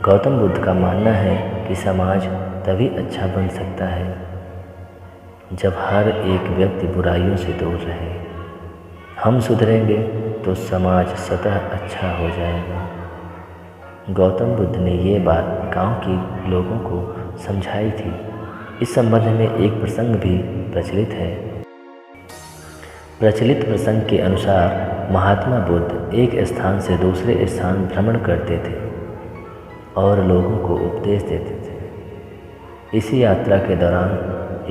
गौतम बुद्ध का मानना है कि समाज तभी अच्छा बन सकता है जब हर एक व्यक्ति बुराइयों से दूर रहे। हम सुधरेंगे तो समाज स्वतः अच्छा हो जाएगा। गौतम बुद्ध ने ये बात गांव के लोगों को समझाई थी। इस संबंध में एक प्रसंग भी प्रचलित है। प्रचलित प्रसंग के अनुसार महात्मा बुद्ध एक स्थान से दूसरे स्थान भ्रमण करते थे और लोगों को उपदेश देते थे। इसी यात्रा के दौरान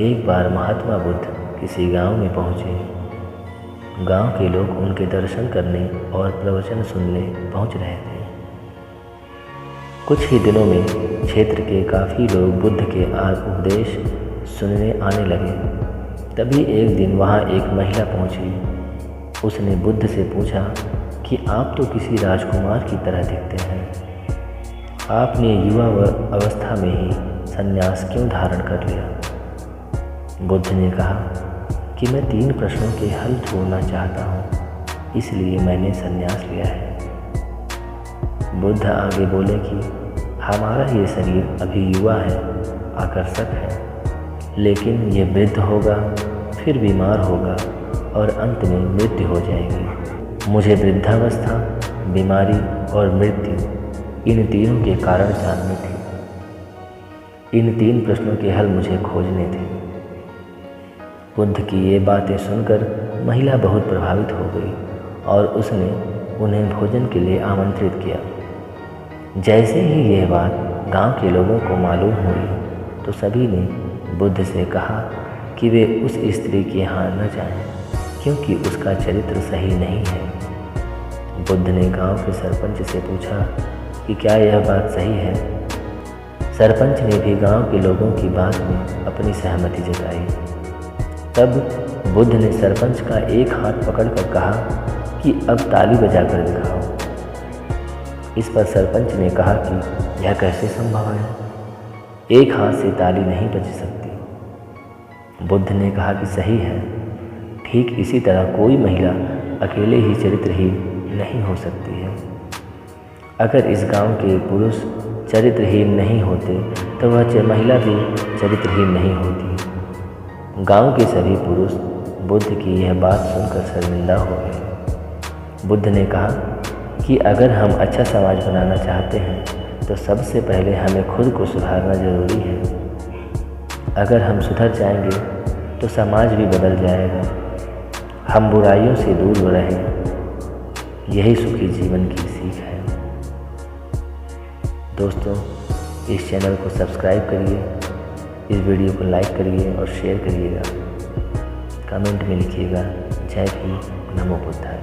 एक बार महात्मा बुद्ध किसी गांव में पहुंचे। गांव के लोग उनके दर्शन करने और प्रवचन सुनने पहुंच रहे थे। कुछ ही दिनों में क्षेत्र के काफ़ी लोग बुद्ध के उपदेश सुनने आने लगे। तभी एक दिन वहां एक महिला पहुंची। उसने बुद्ध से पूछा कि आप तो किसी राजकुमार की तरह दिखते हैं, आपने युवा अवस्था में ही संन्यास क्यों धारण कर लिया? बुद्ध ने कहा कि मैं 3 प्रश्नों के हल ढूंढना चाहता हूँ, इसलिए मैंने संन्यास लिया है। बुद्ध आगे बोले कि हमारा ये शरीर अभी युवा है, आकर्षक है, लेकिन ये वृद्ध होगा, फिर बीमार होगा और अंत में मृत्यु हो जाएगी। मुझे वृद्धावस्था, बीमारी और मृत्यु, इन तीनों के कारण जानने थे। इन 3 प्रश्नों के हल मुझे खोजने थे। बुद्ध की ये बातें सुनकर महिला बहुत प्रभावित हो गई और उसने उन्हें भोजन के लिए आमंत्रित किया। जैसे ही यह बात गांव के लोगों को मालूम हुई तो सभी ने बुद्ध से कहा कि वे उस स्त्री के यहाँ न जाएं, क्योंकि उसका चरित्र सही नहीं है। बुद्ध ने गांव के सरपंच से पूछा कि क्या यह बात सही है। सरपंच ने भी गांव के लोगों की बात में अपनी सहमति जताई। तब बुद्ध ने सरपंच का एक हाथ पकड़कर कहा कि अब ताली बजाकर दिखाओ। इस पर सरपंच ने कहा कि यह कैसे संभव है, एक हाथ से ताली नहीं बज सकती। बुद्ध ने कहा कि सही है। ठीक इसी तरह कोई महिला अकेले ही चरित्रहीन नहीं हो सकती है। अगर इस गांव के पुरुष चरित्रहीन नहीं होते तो वह महिला भी चरित्रहीन नहीं होती। गांव के सभी पुरुष बुद्ध की यह बात सुनकर शर्मिंदा हो गए। बुद्ध ने कहा कि अगर हम अच्छा समाज बनाना चाहते हैं तो सबसे पहले हमें खुद को सुधारना जरूरी है। अगर हम सुधर जाएंगे तो समाज भी बदल जाएगा। हम बुराइयों से दूर रहें, यही सुखी जीवन की सीख है। दोस्तों, इस चैनल को सब्सक्राइब करिए, इस वीडियो को लाइक करिए और शेयर करिएगा। कमेंट में लिखिएगा जय भीम, नमो बुद्धाय।